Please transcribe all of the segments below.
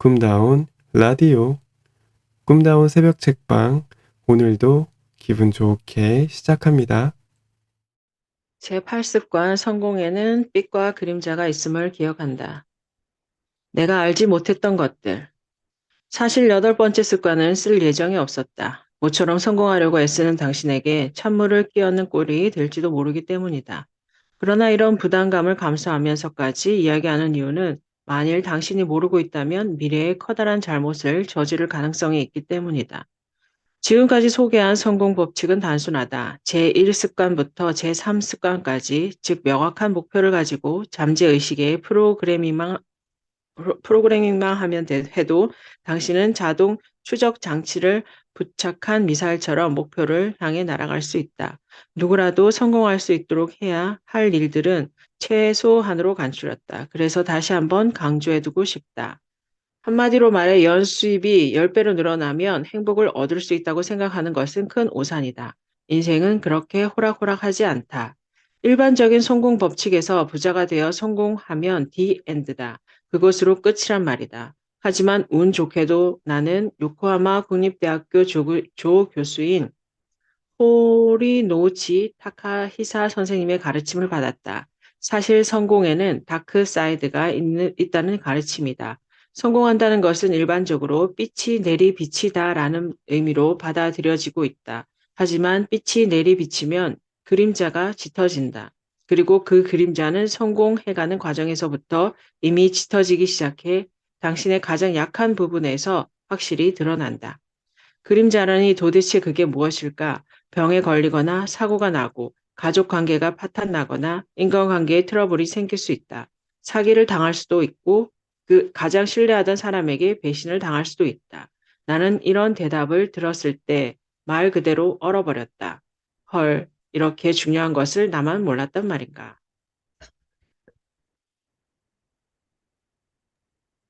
꿈다운 라디오, 꿈다운 새벽 책방, 오늘도 기분 좋게 시작합니다. 제8습관 성공에는 빛과 그림자가 있음을 기억한다. 내가 알지 못했던 것들. 사실 8번째 습관은 쓸 예정이 없었다. 모처럼 성공하려고 애쓰는 당신에게 찬물을 끼얹는 꼴이 될지도 모르기 때문이다. 그러나 이런 부담감을 감수하면서까지 이야기하는 이유는 만일 당신이 모르고 있다면 미래에 커다란 잘못을 저지를 가능성이 있기 때문이다. 지금까지 소개한 성공 법칙은 단순하다. 제1습관부터 제3습관까지, 즉 명확한 목표를 가지고 잠재의식의 프로그래밍만 하면 해도 당신은 자동 추적 장치를 부착한 미사일처럼 목표를 향해 날아갈 수 있다. 누구라도 성공할 수 있도록 해야 할 일들은 최소한으로 간추렸다. 그래서 다시 한번 강조해두고 싶다. 한마디로 말해 연수입이 10배로 늘어나면 행복을 얻을 수 있다고 생각하는 것은 큰 오산이다. 인생은 그렇게 호락호락하지 않다. 일반적인 성공 법칙에서 부자가 되어 성공하면 디 엔드다. 그것으로 끝이란 말이다. 하지만 운 좋게도 나는 요코하마 국립대학교 조 교수인 호리노지 타카히사 선생님의 가르침을 받았다. 사실 성공에는 다크 사이드가 있다는 가르침이다. 성공한다는 것은 일반적으로 빛이 내리비치다라는 의미로 받아들여지고 있다. 하지만 빛이 내리비치면 그림자가 짙어진다. 그리고 그 그림자는 성공해가는 과정에서부터 이미 짙어지기 시작해 당신의 가장 약한 부분에서 확실히 드러난다. 그림자라니 도대체 그게 무엇일까? 병에 걸리거나 사고가 나고 가족 관계가 파탄나거나 인간관계에 트러블이 생길 수 있다. 사기를 당할 수도 있고 그 가장 신뢰하던 사람에게 배신을 당할 수도 있다. 나는 이런 대답을 들었을 때 말 그대로 얼어버렸다. 헐, 이렇게 중요한 것을 나만 몰랐단 말인가.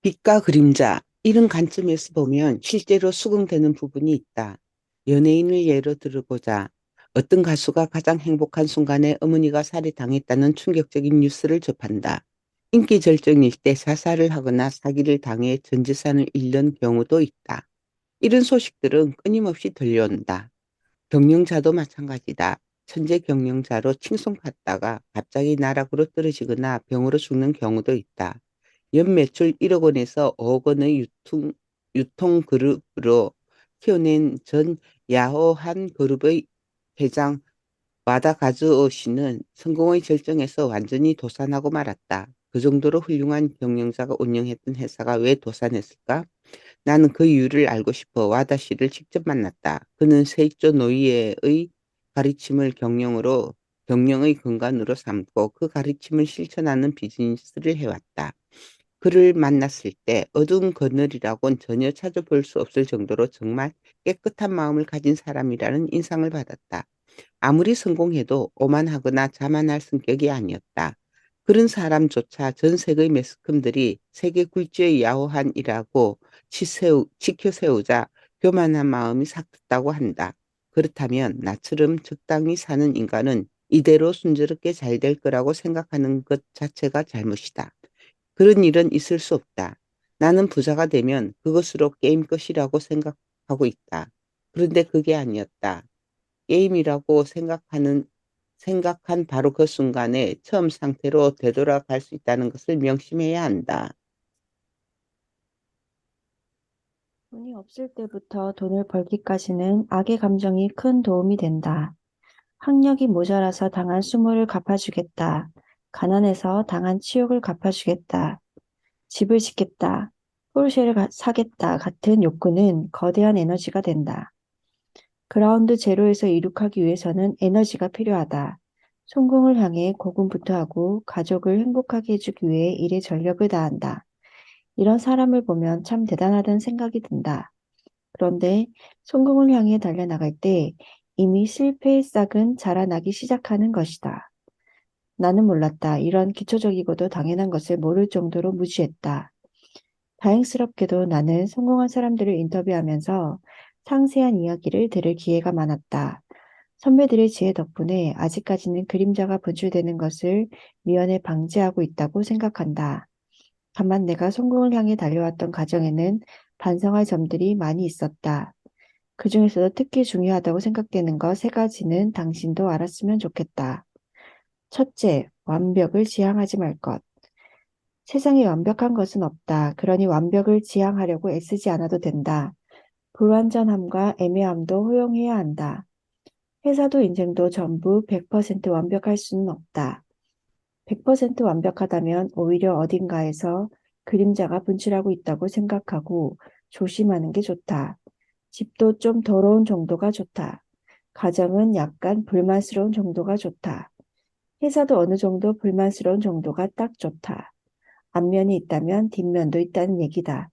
빛과 그림자, 이런 관점에서 보면 실제로 수긍되는 부분이 있다. 연예인을 예로 들어보자. 어떤 가수가 가장 행복한 순간에 어머니가 살해당했다는 충격적인 뉴스를 접한다. 인기 절정일 때 자살을 하거나 사기를 당해 전 재산을 잃는 경우도 있다. 이런 소식들은 끊임없이 들려온다. 경영자도 마찬가지다. 천재 경영자로 칭송받다가 갑자기 나락으로 떨어지거나 병으로 죽는 경우도 있다. 연매출 1억 원에서 5억 원의 유통그룹으로 키워낸 전 야호한 그룹의 회장 와다 가즈오 씨는 성공의 절정에서 완전히 도산하고 말았다. 그 정도로 훌륭한 경영자가 운영했던 회사가 왜 도산했을까? 나는 그 이유를 알고 싶어 와다 씨를 직접 만났다. 그는 세익조 노이에의 가르침을 경영의 근간으로 삼고 그 가르침을 실천하는 비즈니스를 해왔다. 그를 만났을 때 어두운 그늘이라고는 전혀 찾아볼 수 없을 정도로 정말 깨끗한 마음을 가진 사람이라는 인상을 받았다. 아무리 성공해도 오만하거나 자만할 성격이 아니었다. 그런 사람조차 전 세계의 매스컴들이 세계 굴지의 야호한이라고 치켜세우자 교만한 마음이 삭혔다고 한다. 그렇다면 나처럼 적당히 사는 인간은 이대로 순조롭게 잘 될 거라고 생각하는 것 자체가 잘못이다. 그런 일은 있을 수 없다. 나는 부자가 되면 그것으로 게임 끝이라고 생각하고 있다. 그런데 그게 아니었다. 게임이라고 생각한 바로 그 순간에 처음 상태로 되돌아갈 수 있다는 것을 명심해야 한다. 돈이 없을 때부터 돈을 벌기까지는 악의 감정이 큰 도움이 된다. 학력이 모자라서 당한 수모를 갚아주겠다. 가난해서 당한 치욕을 갚아주겠다. 집을 짓겠다. 포르쉐를 사겠다. 같은 욕구는 거대한 에너지가 된다. 그라운드 제로에서 이룩하기 위해서는 에너지가 필요하다. 성공을 향해 고군분투하고 가족을 행복하게 해주기 위해 일에 전력을 다한다. 이런 사람을 보면 참 대단하다는 생각이 든다. 그런데 성공을 향해 달려나갈 때 이미 실패의 싹은 자라나기 시작하는 것이다. 나는 몰랐다. 이런 기초적이고도 당연한 것을 모를 정도로 무지했다. 다행스럽게도 나는 성공한 사람들을 인터뷰하면서 상세한 이야기를 들을 기회가 많았다. 선배들의 지혜 덕분에 아직까지는 그림자가 분출되는 것을 미연에 방지하고 있다고 생각한다. 다만 내가 성공을 향해 달려왔던 과정에는 반성할 점들이 많이 있었다. 그 중에서도 특히 중요하다고 생각되는 것 세 가지는 당신도 알았으면 좋겠다. 첫째, 완벽을 지향하지 말 것. 세상에 완벽한 것은 없다. 그러니 완벽을 지향하려고 애쓰지 않아도 된다. 불완전함과 애매함도 허용해야 한다. 회사도 인생도 전부 100% 완벽할 수는 없다. 100% 완벽하다면 오히려 어딘가에서 그림자가 분출하고 있다고 생각하고 조심하는 게 좋다. 집도 좀 더러운 정도가 좋다. 가정은 약간 불만스러운 정도가 좋다. 회사도 어느 정도 불만스러운 정도가 딱 좋다. 앞면이 있다면 뒷면도 있다는 얘기다.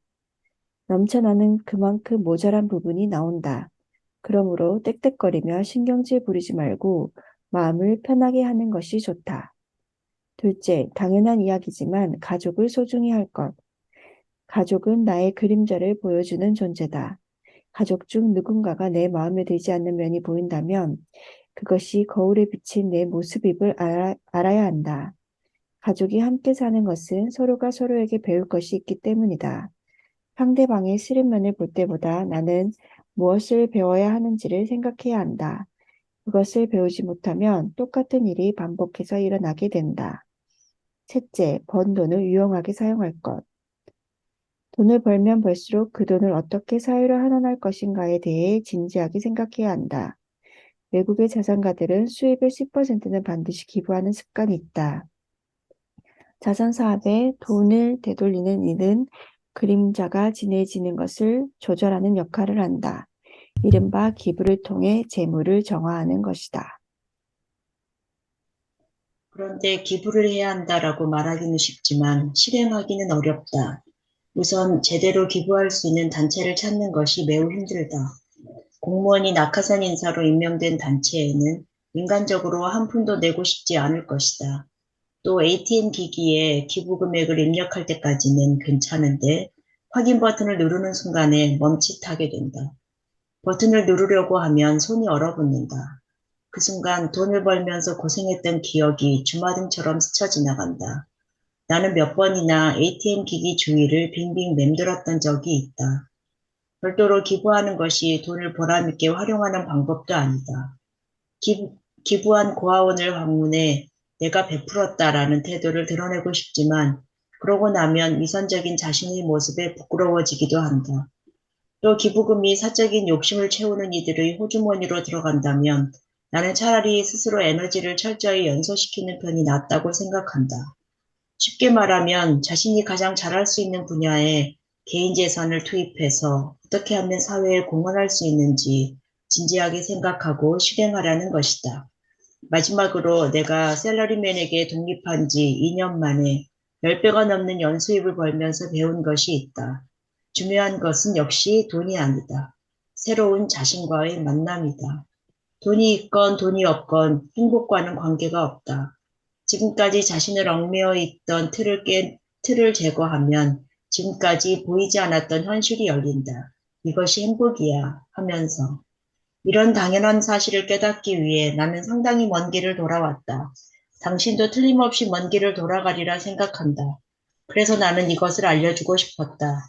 넘쳐나는 그만큼 모자란 부분이 나온다. 그러므로 떽떽거리며 신경질 부리지 말고 마음을 편하게 하는 것이 좋다. 둘째, 당연한 이야기지만 가족을 소중히 할 것. 가족은 나의 그림자를 보여주는 존재다. 가족 중 누군가가 내 마음에 들지 않는 면이 보인다면 그것이 거울에 비친 내 모습임을 알아야 한다. 가족이 함께 사는 것은 서로가 서로에게 배울 것이 있기 때문이다. 상대방의 싫은 면을 볼 때보다 나는 무엇을 배워야 하는지를 생각해야 한다. 그것을 배우지 못하면 똑같은 일이 반복해서 일어나게 된다. 셋째, 번 돈을 유용하게 사용할 것. 돈을 벌면 벌수록 그 돈을 어떻게 사회로 환원할 것인가에 대해 진지하게 생각해야 한다. 외국의 자산가들은 수입의 10%는 반드시 기부하는 습관이 있다. 자선 사업에 돈을 되돌리는 일은 그림자가 진해지는 것을 조절하는 역할을 한다. 이른바 기부를 통해 재물을 정화하는 것이다. 그런데 기부를 해야 한다라고 말하기는 쉽지만 실행하기는 어렵다. 우선 제대로 기부할 수 있는 단체를 찾는 것이 매우 힘들다. 공무원이 낙하산 인사로 임명된 단체에는 인간적으로 한 푼도 내고 싶지 않을 것이다. 또 ATM 기기에 기부 금액을 입력할 때까지는 괜찮은데 확인 버튼을 누르는 순간에 멈칫하게 된다. 버튼을 누르려고 하면 손이 얼어붙는다. 그 순간 돈을 벌면서 고생했던 기억이 주마등처럼 스쳐 지나간다. 나는 몇 번이나 ATM 기기 주위를 빙빙 맴돌았던 적이 있다. 별도로 기부하는 것이 돈을 보람있게 활용하는 방법도 아니다. 기부한 고아원을 방문해 내가 베풀었다라는 태도를 드러내고 싶지만 그러고 나면 위선적인 자신의 모습에 부끄러워지기도 한다. 또 기부금이 사적인 욕심을 채우는 이들의 호주머니로 들어간다면 나는 차라리 스스로 에너지를 철저히 연소시키는 편이 낫다고 생각한다. 쉽게 말하면 자신이 가장 잘할 수 있는 분야에 개인 재산을 투입해서 어떻게 하면 사회에 공헌할 수 있는지 진지하게 생각하고 실행하라는 것이다. 마지막으로 내가 샐러리맨에게 독립한 지 2년 만에 10배가 넘는 연수입을 벌면서 배운 것이 있다. 중요한 것은 역시 돈이 아니다. 새로운 자신과의 만남이다. 돈이 있건 돈이 없건 행복과는 관계가 없다. 지금까지 자신을 얽매여 있던 틀을 제거하면 지금까지 보이지 않았던 현실이 열린다. 이것이 행복이야 하면서 이런 당연한 사실을 깨닫기 위해 나는 상당히 먼 길을 돌아왔다. 당신도 틀림없이 먼 길을 돌아가리라 생각한다. 그래서 나는 이것을 알려주고 싶었다.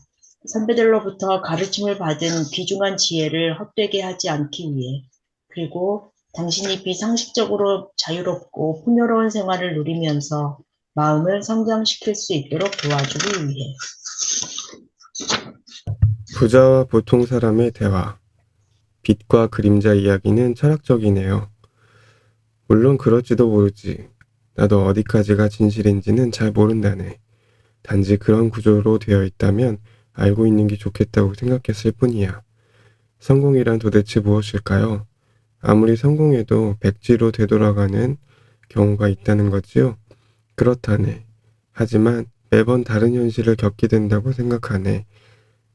선배들로부터 가르침을 받은 귀중한 지혜를 헛되게 하지 않기 위해, 그리고 당신이 비상식적으로 자유롭고 풍요로운 생활을 누리면서 마음을 성장시킬 수 있도록 도와주기 위해. 부자와 보통 사람의 대화. 빛과 그림자 이야기는 철학적이네요. 물론 그럴지도 모르지. 나도 어디까지가 진실인지는 잘 모른다네. 단지 그런 구조로 되어 있다면 알고 있는 게 좋겠다고 생각했을 뿐이야. 성공이란 도대체 무엇일까요? 아무리 성공해도 백지로 되돌아가는 경우가 있다는 거지요? 그렇다네. 하지만 매번 다른 현실을 겪게 된다고 생각하네.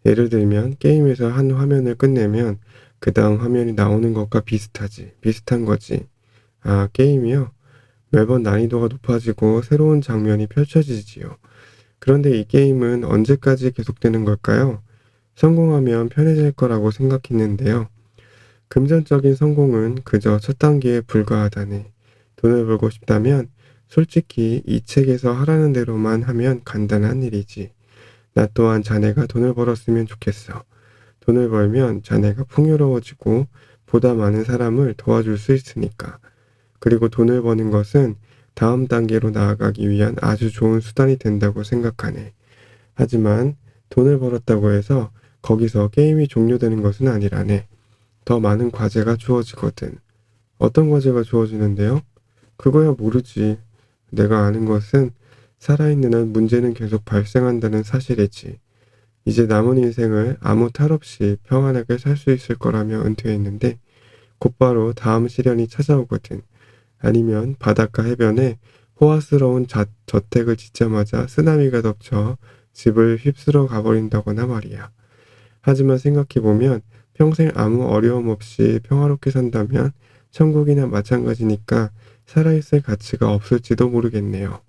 예를 들면 게임에서 한 화면을 끝내면 그 다음 화면이 나오는 것과 비슷한 거지. 아, 게임이요? 매번 난이도가 높아지고 새로운 장면이 펼쳐지지요. 그런데 이 게임은 언제까지 계속되는 걸까요? 성공하면 편해질 거라고 생각했는데요. 금전적인 성공은 그저 첫 단계에 불과하다네. 돈을 벌고 싶다면 솔직히 이 책에서 하라는 대로만 하면 간단한 일이지. 나 또한 자네가 돈을 벌었으면 좋겠어. 돈을 벌면 자네가 풍요로워지고 보다 많은 사람을 도와줄 수 있으니까. 그리고 돈을 버는 것은 다음 단계로 나아가기 위한 아주 좋은 수단이 된다고 생각하네. 하지만 돈을 벌었다고 해서 거기서 게임이 종료되는 것은 아니라네. 더 많은 과제가 주어지거든. 어떤 과제가 주어지는데요? 그거야 모르지. 내가 아는 것은 살아있는 한 문제는 계속 발생한다는 사실이지. 이제 남은 인생을 아무 탈 없이 평안하게 살 수 있을 거라며 은퇴했는데 곧바로 다음 시련이 찾아오거든. 아니면 바닷가 해변에 호화스러운 저택을 짓자마자 쓰나미가 덮쳐 집을 휩쓸어 가버린다거나 말이야. 하지만 생각해보면 평생 아무 어려움 없이 평화롭게 산다면 천국이나 마찬가지니까 살아있을 가치가 없을지도 모르겠네요.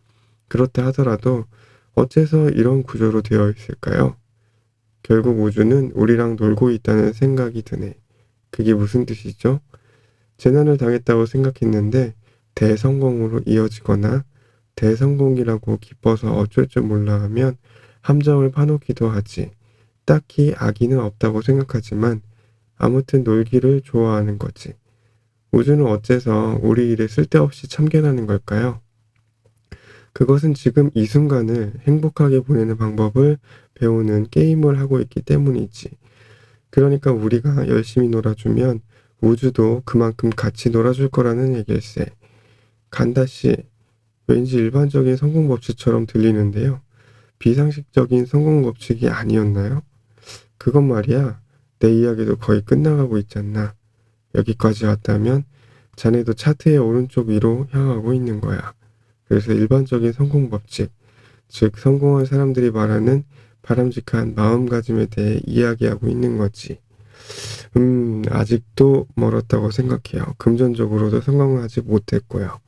그렇다 하더라도 어째서 이런 구조로 되어 있을까요? 결국 우주는 우리랑 놀고 있다는 생각이 드네. 그게 무슨 뜻이죠? 재난을 당했다고 생각했는데 대성공으로 이어지거나 대성공이라고 기뻐서 어쩔 줄 몰라 하면 함정을 파놓기도 하지. 딱히 악의는 없다고 생각하지만 아무튼 놀기를 좋아하는 거지. 우주는 어째서 우리 일에 쓸데없이 참견하는 걸까요? 그것은 지금 이 순간을 행복하게 보내는 방법을 배우는 게임을 하고 있기 때문이지. 그러니까 우리가 열심히 놀아주면 우주도 그만큼 같이 놀아줄 거라는 얘길세. 간다씨, 왠지 일반적인 성공 법칙처럼 들리는데요. 비상식적인 성공 법칙이 아니었나요? 그건 말이야, 내 이야기도 거의 끝나가고 있잖아. 여기까지 왔다면 자네도 차트의 오른쪽 위로 향하고 있는 거야. 그래서 일반적인 성공 법칙, 즉 성공한 사람들이 말하는 바람직한 마음가짐에 대해 이야기하고 있는 거지. 아직도 멀었다고 생각해요. 금전적으로도 성공하지 못했고요.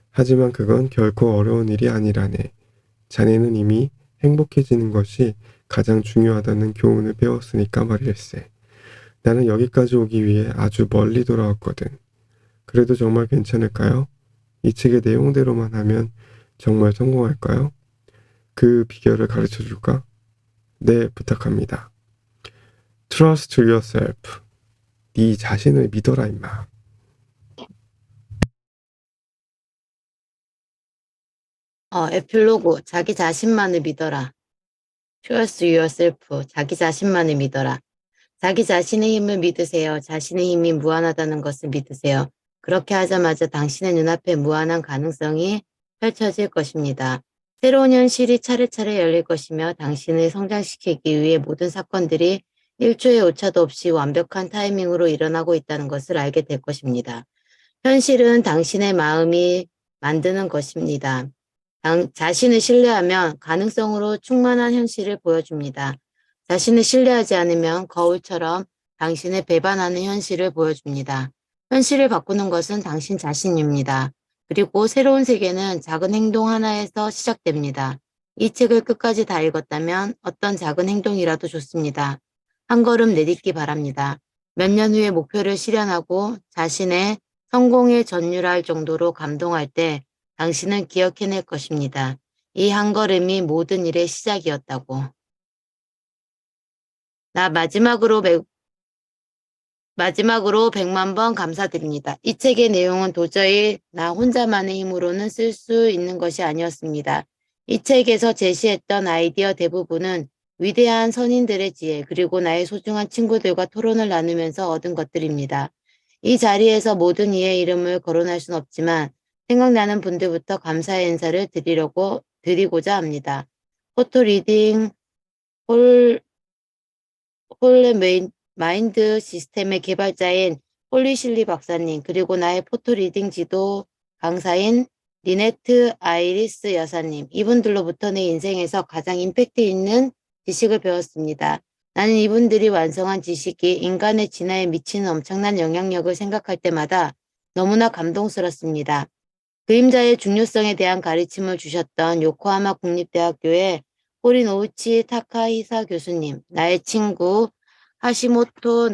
하지만 그건 결코 어려운 일이 아니라네. 자네는 이미 행복해지는 것이 가장 중요하다는 교훈을 배웠으니까 말일세. 나는 여기까지 오기 위해 아주 멀리 돌아왔거든. 그래도 정말 괜찮을까요? 이 책의 내용대로만 하면 정말 성공할까요? 그 비결을 가르쳐 줄까? 네, 부탁합니다. Trust yourself. 네 자신을 믿어라 임마. 에필로그. 자기 자신만을 믿어라. Trust yourself. 자기 자신만을 믿어라. 자기 자신의 힘을 믿으세요. 자신의 힘이 무한하다는 것을 믿으세요. 그렇게 하자마자 당신의 눈앞에 무한한 가능성이 펼쳐질 것입니다. 새로운 현실이 차례차례 열릴 것이며 당신을 성장시키기 위해 모든 사건들이 1초의 오차도 없이 완벽한 타이밍으로 일어나고 있다는 것을 알게 될 것입니다. 현실은 당신의 마음이 만드는 것입니다. 자신을 신뢰하면 가능성으로 충만한 현실을 보여줍니다. 자신을 신뢰하지 않으면 거울처럼 당신을 배반하는 현실을 보여줍니다. 현실을 바꾸는 것은 당신 자신입니다. 그리고 새로운 세계는 작은 행동 하나에서 시작됩니다. 이 책을 끝까지 다 읽었다면 어떤 작은 행동이라도 좋습니다. 한 걸음 내딛기 바랍니다. 몇 년 후에 목표를 실현하고 자신의 성공에 전율할 정도로 감동할 때 당신은 기억해낼 것입니다. 이 한 걸음이 모든 일의 시작이었다고. 나 마지막으로 100만 번 감사드립니다. 이 책의 내용은 도저히 나 혼자만의 힘으로는 쓸 수 있는 것이 아니었습니다. 이 책에서 제시했던 아이디어 대부분은 위대한 선인들의 지혜 그리고 나의 소중한 친구들과 토론을 나누면서 얻은 것들입니다. 이 자리에서 모든 이의 이름을 거론할 순 없지만 생각나는 분들부터 감사의 인사를 드리고자 합니다. 포토 리딩 홀레 마인드 시스템의 개발자인 홀리실리 박사님, 그리고 나의 포토 리딩 지도 강사인 리네트 아이리스 여사님, 이분들로부터 내 인생에서 가장 임팩트 있는 지식을 배웠습니다. 나는 이분들이 완성한 지식이 인간의 진화에 미치는 엄청난 영향력을 생각할 때마다 너무나 감동스럽습니다. 그림자의 중요성에 대한 가르침을 주셨던 요코하마 국립대학교의 호리노우치 타카히사 교수님, 나의 친구 하시모토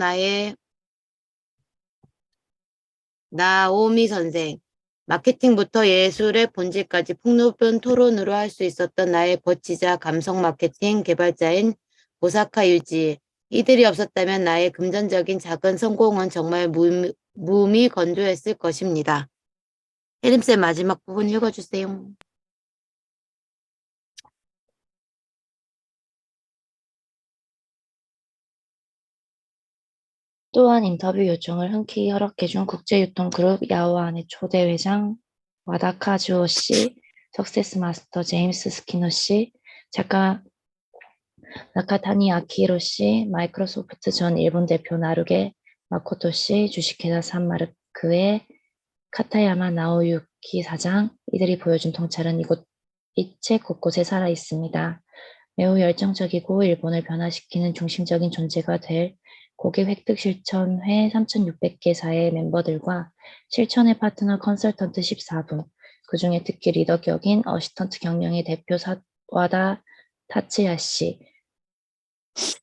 나오미 선생, 마케팅부터 예술의 본질까지 폭넓은 토론으로 할 수 있었던 나의 버치자 감성 마케팅 개발자인 오사카 유지. 이들이 없었다면 나의 금전적인 작은 성공은 정말 무미건조했을 것입니다. 혜림쌤 마지막 부분 읽어주세요. 또한 인터뷰 요청을 흔쾌히 허락해준 국제유통그룹 야오안의 초대 회장 와다카주오 씨, 석세스 마스터 제임스 스키너 씨, 작가 나카타니 아키히로 씨, 마이크로소프트 전 일본 대표 나루게 마코토 씨, 주식회사 산마르크의 카타야마 나오유키 사장, 이들이 보여준 통찰은 이 책 곳곳에 살아 있습니다. 매우 열정적이고 일본을 변화시키는 중심적인 존재가 될 고객 획득 실천회 3,600개사의 멤버들과 실천의 파트너 컨설턴트 14분, 그중에 특히 리더 격인 어시턴트 경영의 대표 와다 타츠야 씨,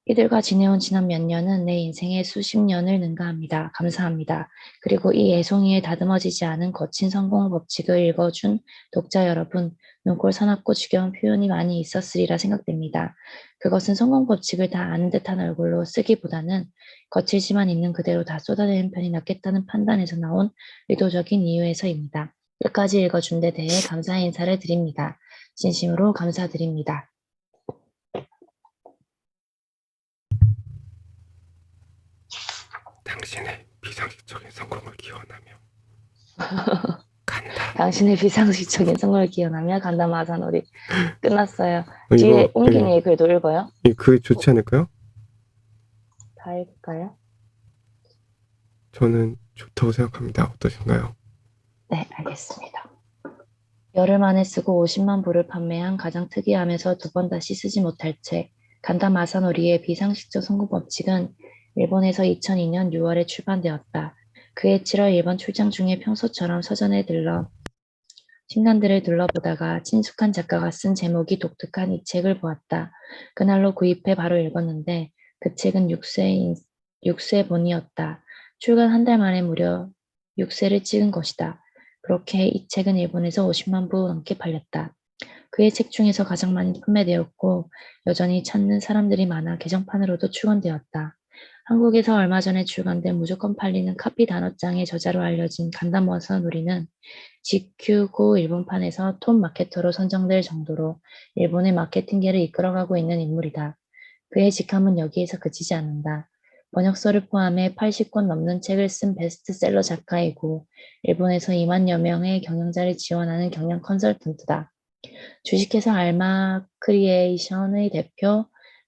이들과 지내온 지난 몇 년은 내 인생의 수십 년을 능가합니다. 감사합니다. 그리고 이 애송이에 다듬어지지 않은 거친 성공 법칙을 읽어준 독자 여러분, 눈꼴 사납고 지겨운 표현이 많이 있었으리라 생각됩니다. 그것은 성공 법칙을 다 아는 듯한 얼굴로 쓰기보다는 거칠지만 있는 그대로 다 쏟아내는 편이 낫겠다는 판단에서 나온 의도적인 이유에서입니다. 끝까지 읽어준 데 대해 감사의 인사를 드립니다. 진심으로 감사드립니다. 당신의 비상식적인 성공을 기원하며 간다. 당신의 비상식적인 성공을 기원하며 간다 마사노리. 끝났어요. 이거, 뒤에 옮기니 글도 읽어요? 그 좋지 않을까요? 다 읽을까요? 저는 좋다고 생각합니다. 어떠신가요? 네, 알겠습니다. 열흘 만에 쓰고 50만 부를 판매한 가장 특이하면서 두 번 다시 쓰지 못할 책 간다 마사노리의 비상식적 성공 법칙은 일본에서 2002년 6월에 출간되었다. 그해 7월 일본 출장 중에 평소처럼 서점에 들러 신간들을 둘러보다가 친숙한 작가가 쓴 제목이 독특한 이 책을 보았다. 그날로 구입해 바로 읽었는데 그 책은 6쇄본이었다. 출간 한 달 만에 무려 6쇄를 찍은 것이다. 그렇게 이 책은 일본에서 50만 부 넘게 팔렸다. 그의 책 중에서 가장 많이 판매되었고 여전히 찾는 사람들이 많아 개정판으로도 출간되었다. 한국에서 얼마 전에 출간된 무조건 팔리는 카피 단어장의 저자로 알려진 간담 마사노리는 GQ9 일본판에서 톱 마케터로 선정될 정도로 일본의 마케팅계를 이끌어가고 있는 인물이다. 그의 직함은 여기에서 그치지 않는다. 번역서를 포함해 80권 넘는 책을 쓴 베스트셀러 작가이고 일본에서 2만여 명의 경영자를 지원하는 경영 컨설턴트다. 주식회사 알마 크리에이션의 대표,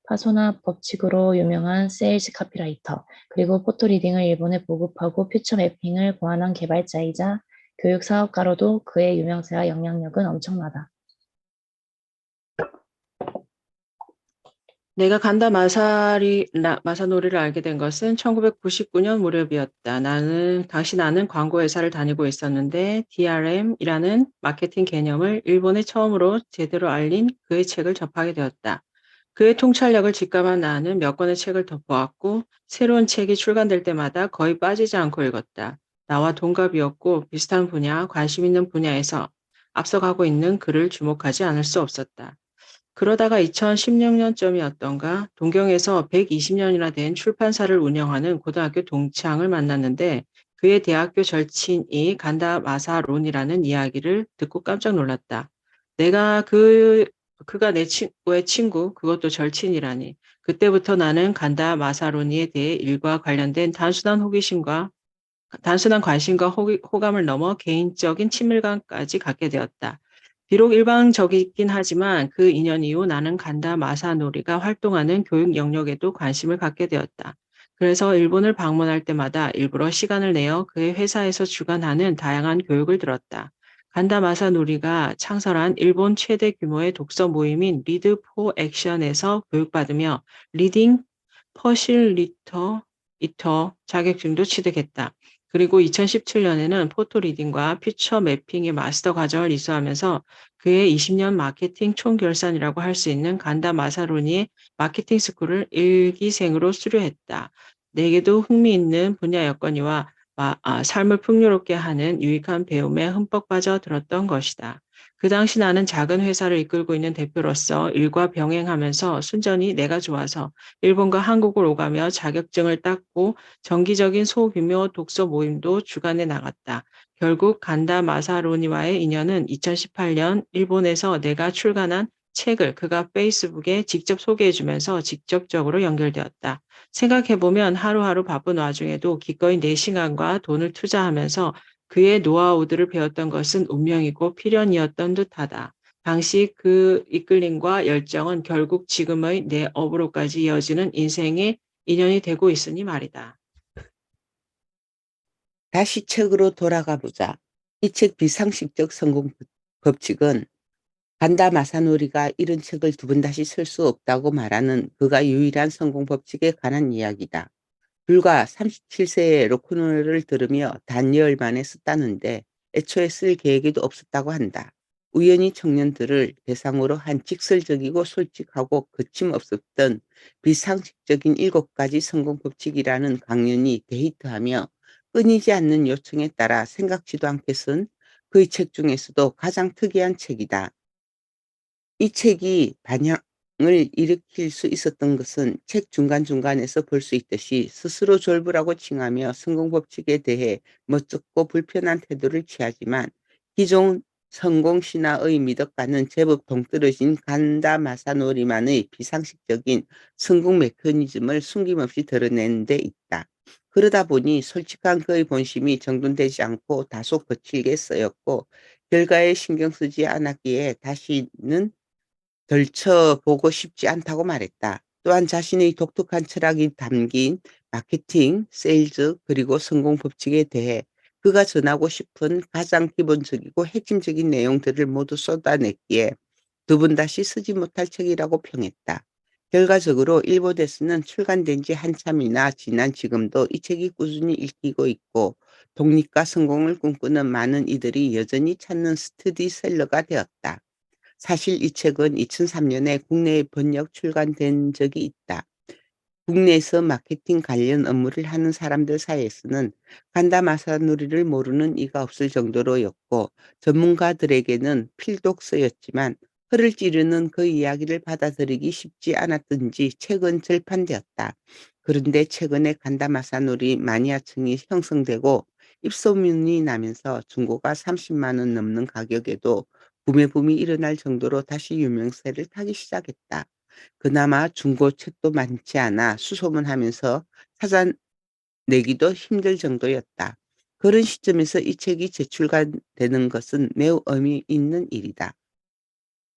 파소나 법칙으로 유명한 세일즈 카피라이터, 그리고 포토리딩을 일본에 보급하고 퓨처 매핑을 고안한 개발자이자 교육 사업가로도 그의 유명세와 영향력은 엄청나다. 내가 간다 마사노리를 알게 된 것은 1999년 무렵이었다. 당시 나는 광고회사를 다니고 있었는데 DRM이라는 마케팅 개념을 일본에 처음으로 제대로 알린 그의 책을 접하게 되었다. 그의 통찰력을 직감한 나는 몇 권의 책을 더 보았고 새로운 책이 출간될 때마다 거의 빠지지 않고 읽었다. 나와 동갑이었고 비슷한 분야, 관심 있는 분야에서 앞서가고 있는 그를 주목하지 않을 수 없었다. 그러다가 2016년쯤이었던가 동경에서 120년이나 된 출판사를 운영하는 고등학교 동창을 만났는데 그의 대학교 절친이 간다 마사론이라는 이야기를 듣고 깜짝 놀랐다. 내가 그가 내 친구의 친구, 그것도 절친이라니. 그때부터 나는 간다 마사로니에 대해 일과 관련된 단순한 관심과 호감을 넘어 개인적인 친밀감까지 갖게 되었다. 비록 일방적이긴 하지만 그 2년 이후 나는 간다 마사노리가 활동하는 교육 영역에도 관심을 갖게 되었다. 그래서 일본을 방문할 때마다 일부러 시간을 내어 그의 회사에서 주관하는 다양한 교육을 들었다. 간다 마사노리가 창설한 일본 최대 규모의 독서 모임인 리드 포 액션에서 교육받으며 리딩 퍼실리터 자격증도 취득했다. 그리고 2017년에는 포토 리딩과 퓨처 매핑의 마스터 과정을 이수하면서 그의 20년 마케팅 총결산이라고 할 수 있는 간다 마사로니의 마케팅 스쿨을 일기생으로 수료했다. 내게도 흥미있는 분야였거니와 삶을 풍요롭게 하는 유익한 배움에 흠뻑 빠져들었던 것이다. 그 당시 나는 작은 회사를 이끌고 있는 대표로서 일과 병행하면서 순전히 내가 좋아서 일본과 한국을 오가며 자격증을 땄고 정기적인 소규모 독서 모임도 주관해 나갔다. 결국 간다 마사로니와의 인연은 2018년 일본에서 내가 출간한 책을 그가 페이스북에 직접 소개해주면서 직접적으로 연결되었다. 생각해보면 하루하루 바쁜 와중에도 기꺼이 내 시간과 돈을 투자하면서 그의 노하우들을 배웠던 것은 운명이고 필연이었던 듯하다. 당시 그 이끌림과 열정은 결국 지금의 내 업으로까지 이어지는 인생의 인연이 되고 있으니 말이다. 다시 책으로 돌아가 보자. 이 책 비상식적 성공 법칙은 간다 마사노리가 이런 책을 두 번 다시 쓸 수 없다고 말하는 그가 유일한 성공 법칙에 관한 이야기다. 불과 37세의 로큰롤을 들으며 단 열흘 만에 썼다는데 애초에 쓸 계획에도 없었다고 한다. 우연히 청년들을 대상으로 한 직설적이고 솔직하고 거침없었던 비상식적인 7가지 성공 법칙이라는 강연이 데이트하며 끊이지 않는 요청에 따라 생각지도 않게 쓴 그의 책 중에서도 가장 특이한 책이다. 이 책이 반향을 일으킬 수 있었던 것은 책 중간중간에서 볼 수 있듯이 스스로 졸부라고 칭하며 성공 법칙에 대해 멋쩍고 불편한 태도를 취하지만 기존 성공 신화의 미덕과는 제법 동떨어진 간다 마사노리만의 비상식적인 성공 메커니즘을 숨김없이 드러낸 데 있다. 그러다 보니 솔직한 그의 본심이 정돈되지 않고 다소 거칠게 쓰였고 결과에 신경 쓰지 않았기에 다시는 들춰보고 싶지 않다고 말했다. 또한 자신의 독특한 철학이 담긴 마케팅, 세일즈, 그리고 성공 법칙에 대해 그가 전하고 싶은 가장 기본적이고 핵심적인 내용들을 모두 쏟아냈기에 두 번 다시 쓰지 못할 책이라고 평했다. 결과적으로 일본에서는 출간된 지 한참이나 지난 지금도 이 책이 꾸준히 읽히고 있고 독립과 성공을 꿈꾸는 많은 이들이 여전히 찾는 스터디셀러가 되었다. 사실 이 책은 2003년에 국내에 번역 출간된 적이 있다. 국내에서 마케팅 관련 업무를 하는 사람들 사이에서는 간다 마사노리를 모르는 이가 없을 정도로였고 전문가들에게는 필독서였지만 허를 찌르는 그 이야기를 받아들이기 쉽지 않았던지 책은 절판되었다. 그런데 최근에 간다 마사노리 마니아층이 형성되고 입소문이 나면서 중고가 30만 원 넘는 가격에도 구매붐이 일어날 정도로 다시 유명세를 타기 시작했다. 그나마 중고책도 많지 않아 수소문하면서 찾아내기도 힘들 정도였다. 그런 시점에서 이 책이 재출간되는 것은 매우 의미 있는 일이다.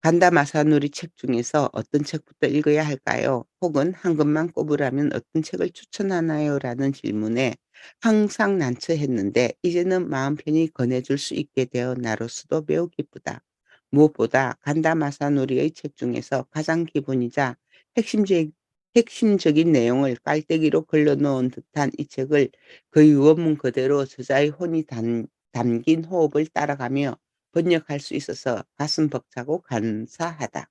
간다 마사노리 책 중에서 어떤 책부터 읽어야 할까요? 혹은 한 권만 꼽으라면 어떤 책을 추천하나요? 라는 질문에 항상 난처했는데 이제는 마음 편히 권해줄 수 있게 되어 나로서도 매우 기쁘다. 무엇보다 간다 마사노리의 책 중에서 가장 기본이자 핵심적인 내용을 깔때기로 걸러놓은 듯한 이 책을 거의 원문 그대로 저자의 혼이 담긴 호흡을 따라가며 번역할 수 있어서 가슴 벅차고 감사하다.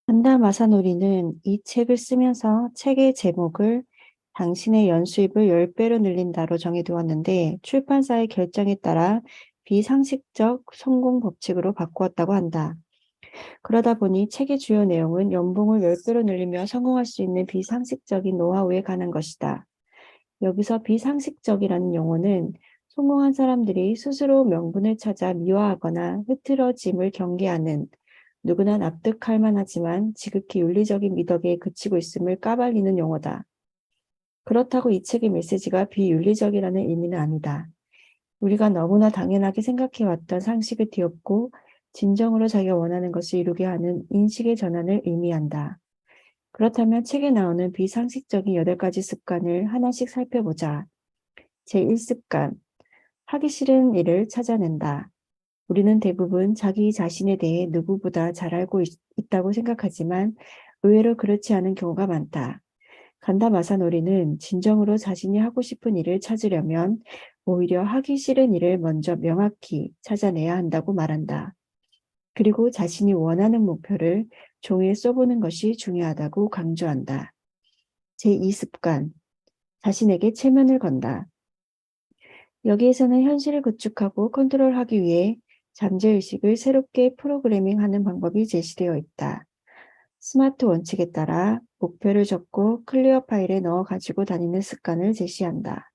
한다 마사노리는 이 책을 쓰면서 책의 제목을 당신의 연수입을 10배로 늘린다로 정해두었는데 출판사의 결정에 따라 비상식적 성공 법칙으로 바꾸었다고 한다. 그러다 보니 책의 주요 내용은 연봉을 10배로 늘리며 성공할 수 있는 비상식적인 노하우에 관한 것이다. 여기서 비상식적이라는 용어는 성공한 사람들이 스스로 명분을 찾아 미화하거나 흐트러짐을 경계하는 누구나 납득할 만하지만 지극히 윤리적인 미덕에 그치고 있음을 까발리는 용어다. 그렇다고 이 책의 메시지가 비윤리적이라는 의미는 아니다. 우리가 너무나 당연하게 생각해왔던 상식을 뒤엎고 진정으로 자기가 원하는 것을 이루게 하는 인식의 전환을 의미한다. 그렇다면 책에 나오는 비상식적인 8가지 습관을 하나씩 살펴보자. 제1습관, 하기 싫은 일을 찾아낸다. 우리는 대부분 자기 자신에 대해 누구보다 잘 알고 있다고 생각하지만 의외로 그렇지 않은 경우가 많다. 간다 마사노리는 진정으로 자신이 하고 싶은 일을 찾으려면 오히려 하기 싫은 일을 먼저 명확히 찾아내야 한다고 말한다. 그리고 자신이 원하는 목표를 종이에 써보는 것이 중요하다고 강조한다. 제2습관, 자신에게 체면을 건다. 여기에서는 현실을 구축하고 컨트롤하기 위해 잠재의식을 새롭게 프로그래밍하는 방법이 제시되어 있다. 스마트 원칙에 따라 목표를 적고 클리어 파일에 넣어 가지고 다니는 습관을 제시한다.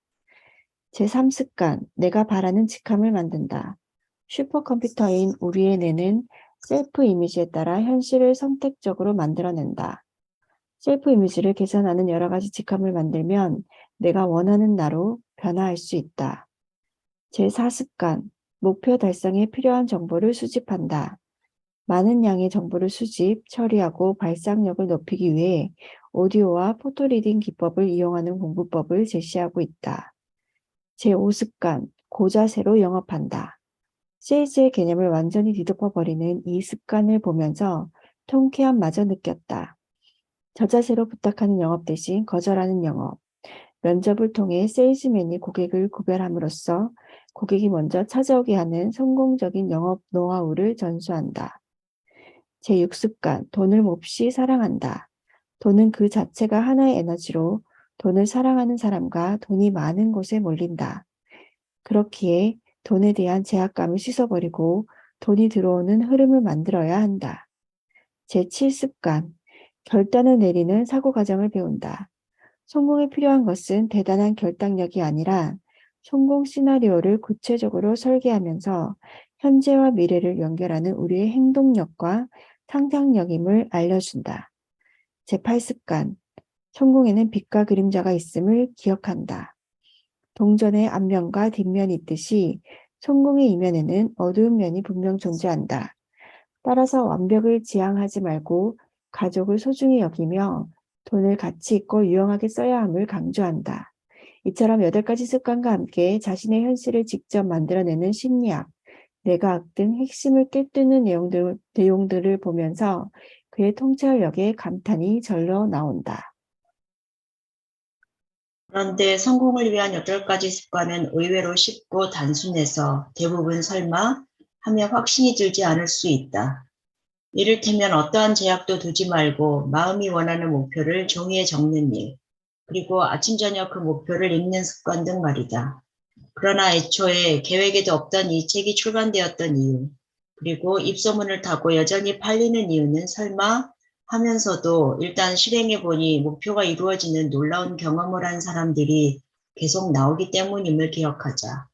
제3습관, 내가 바라는 직함을 만든다. 슈퍼컴퓨터인 우리의 뇌는 셀프 이미지에 따라 현실을 선택적으로 만들어낸다. 셀프 이미지를 계산하는 여러 가지 직함을 만들면 내가 원하는 나로 변화할 수 있다. 제4습관, 목표 달성에 필요한 정보를 수집한다. 많은 양의 정보를 수집, 처리하고 발상력을 높이기 위해 오디오와 포토리딩 기법을 이용하는 공부법을 제시하고 있다. 제5습관, 고자세로 영업한다. 세일즈의 개념을 완전히 뒤덮어버리는 이 습관을 보면서 통쾌함마저 느꼈다. 저자세로 부탁하는 영업 대신 거절하는 영업. 면접을 통해 세일즈맨이 고객을 구별함으로써 고객이 먼저 찾아오게 하는 성공적인 영업 노하우를 전수한다. 제6습관, 돈을 몹시 사랑한다. 돈은 그 자체가 하나의 에너지로 돈을 사랑하는 사람과 돈이 많은 곳에 몰린다. 그렇기에 돈에 대한 제약감을 씻어버리고 돈이 들어오는 흐름을 만들어야 한다. 제7습관, 결단을 내리는 사고 과정을 배운다. 성공에 필요한 것은 대단한 결단력이 아니라 성공 시나리오를 구체적으로 설계하면서 현재와 미래를 연결하는 우리의 행동력과 상상력임을 알려준다. 제8습관, 성공에는 빛과 그림자가 있음을 기억한다. 동전의 앞면과 뒷면이 있듯이 성공의 이면에는 어두운 면이 분명 존재한다. 따라서 완벽을 지향하지 말고 가족을 소중히 여기며 돈을 가치 있고 유용하게 써야 함을 강조한다. 이처럼 8가지 습관과 함께 자신의 현실을 직접 만들어내는 심리학, 뇌과학 등 핵심을 꿰뚫는 내용들을 보면서 그의 통찰력에 감탄이 절로 나온다. 그런데 성공을 위한 8가지 습관은 의외로 쉽고 단순해서 대부분 설마 하며 확신이 들지 않을 수 있다. 이를테면 어떠한 제약도 두지 말고 마음이 원하는 목표를 종이에 적는 일, 그리고 아침 저녁 그 목표를 읽는 습관 등 말이다. 그러나 애초에 계획에도 없던 이 책이 출간되었던 이유, 그리고 입소문을 타고 여전히 팔리는 이유는 설마 하면서도 일단 실행해보니 목표가 이루어지는 놀라운 경험을 한 사람들이 계속 나오기 때문임을 기억하자.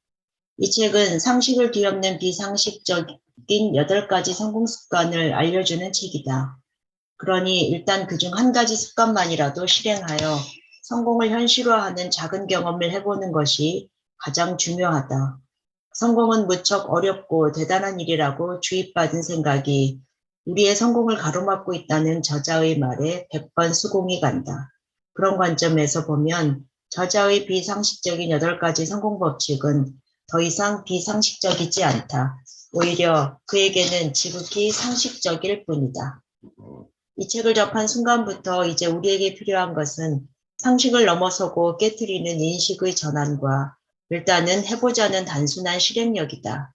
이 책은 상식을 뒤엎는 비상식적인 8가지 성공 습관을 알려주는 책이다. 그러니 일단 그중 한 가지 습관만이라도 실행하여 성공을 현실화하는 작은 경험을 해보는 것이 가장 중요하다. 성공은 무척 어렵고 대단한 일이라고 주입받은 생각이 우리의 성공을 가로막고 있다는 저자의 말에 100번 수긍이 간다. 그런 관점에서 보면 저자의 비상식적인 8가지 성공 법칙은 더 이상 비상식적이지 않다. 오히려 그에게는 지극히 상식적일 뿐이다. 이 책을 접한 순간부터 이제 우리에게 필요한 것은 상식을 넘어서고 깨트리는 인식의 전환과 일단은 해보자는 단순한 실행력이다.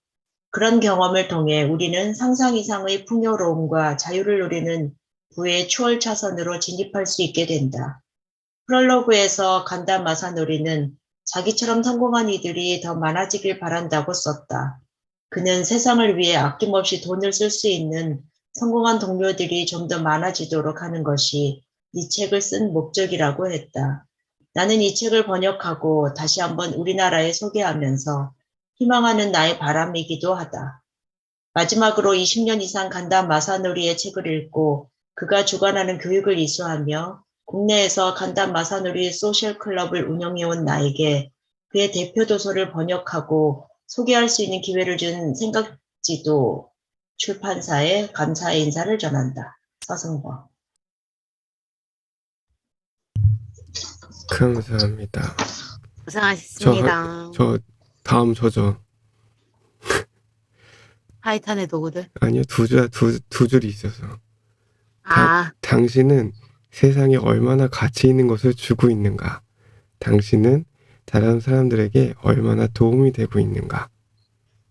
그런 경험을 통해 우리는 상상 이상의 풍요로움과 자유를 누리는 부의 추월 차선으로 진입할 수 있게 된다. 프롤로그에서 간다 마사노리는 자기처럼 성공한 이들이 더 많아지길 바란다고 썼다. 그는 세상을 위해 아낌없이 돈을 쓸 수 있는 성공한 동료들이 좀 더 많아지도록 하는 것이 이 책을 쓴 목적이라고 했다. 나는 이 책을 번역하고 다시 한번 우리나라에 소개하면서 희망하는 나의 바람이기도 하다. 마지막으로 20년 이상 간다 마사노리의 책을 읽고 그가 주관하는 교육을 이수하며 국내에서 간다 마사노리 소셜 클럽을 운영해온 나에게 그의 대표 도서를 번역하고 소개할 수 있는 기회를 준 생각지도 출판사에 감사의 인사를 전한다. 서승범. 감사합니다. 고생하셨습니다. 저 다음 저죠. 타이탄의 도구들. 아니요, 두 줄이 있어서. 아, 당신은 세상에 얼마나 가치 있는 것을 주고 있는가? 당신은 다른 사람들에게 얼마나 도움이 되고 있는가?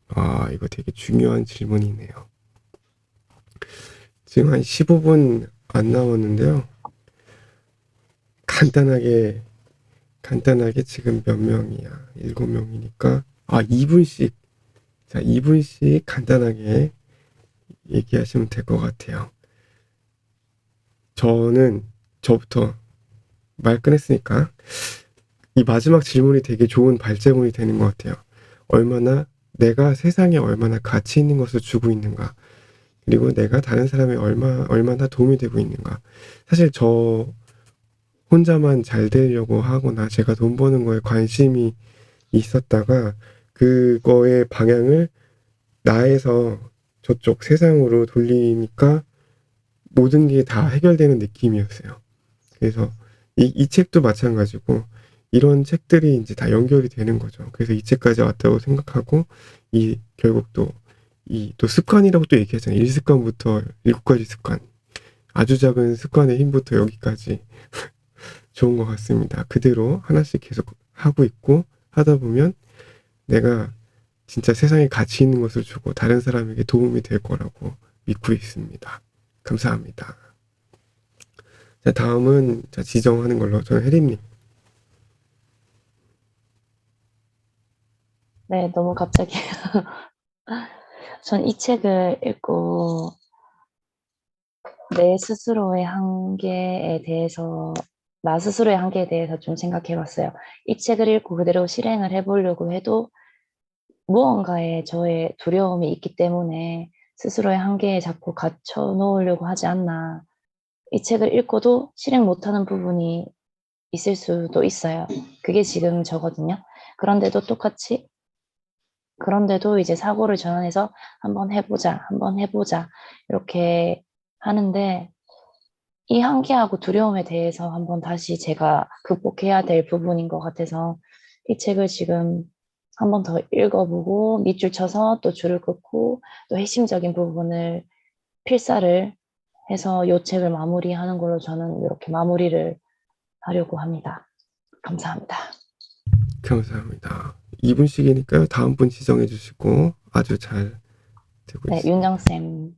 아, 이거 되게 중요한 질문이네요. 지금 한 15분 안 남았는데요. 간단하게 간단하게 지금 몇 명이야? 7명이니까 2분씩. 자, 2분씩 간단하게 얘기하시면 될 것 같아요. 저부터 말 꺼냈으니까 이 마지막 질문이 되게 좋은 발제문이 되는 것 같아요. 내가 세상에 얼마나 가치 있는 것을 주고 있는가, 그리고 내가 다른 사람에 얼마나 도움이 되고 있는가. 사실 저 혼자만 잘 되려고 하거나 제가 돈 버는 거에 관심이 있었다가 그거의 방향을 나에서 저쪽 세상으로 돌리니까 모든 게 다 해결되는 느낌이었어요. 그래서 이 책도 마찬가지고 이런 책들이 이제 다 연결이 되는 거죠. 그래서 이 책까지 왔다고 생각하고 결국 또 습관이라고 또 얘기하잖아요. 1습관부터 7가지 습관. 아주 작은 습관의 힘부터 여기까지 좋은 것 같습니다. 그대로 하나씩 계속 하고 있고 하다 보면 내가 진짜 세상에 가치 있는 것을 주고 다른 사람에게 도움이 될 거라고 믿고 있습니다. 감사합니다. 자, 다음은 지정하는 걸로 저는 혜림님. 네, 너무 갑자기. 전 이 책을 읽고 내 스스로의 한계에 대해서, 나 스스로의 한계에 대해서 좀 생각해 봤어요. 이 책을 읽고 그대로 실행을 해보려고 해도 무언가에 저의 두려움이 있기 때문에 스스로의 한계에 자꾸 갇혀 놓으려고 하지 않나. 이 책을 읽고도 실행 못하는 부분이 있을 수도 있어요. 그게 지금 저거든요. 그런데도 이제 사고를 전환해서 한번 해보자 이렇게 하는데, 이 한계하고 두려움에 대해서 한번 다시 제가 극복해야 될 부분인 것 같아서 이 책을 지금 한번 더 읽어보고 밑줄 쳐서 또 줄을 긋고 또 핵심적인 부분을 필사를 해서 이 책을 마무리하는 걸로 저는 이렇게 마무리를 하려고 합니다. 감사합니다. 감사합니다. 2분씩이니까요. 다음 분 지정해 주시고 아주 잘 되고 네, 있습니다. 윤정쌤.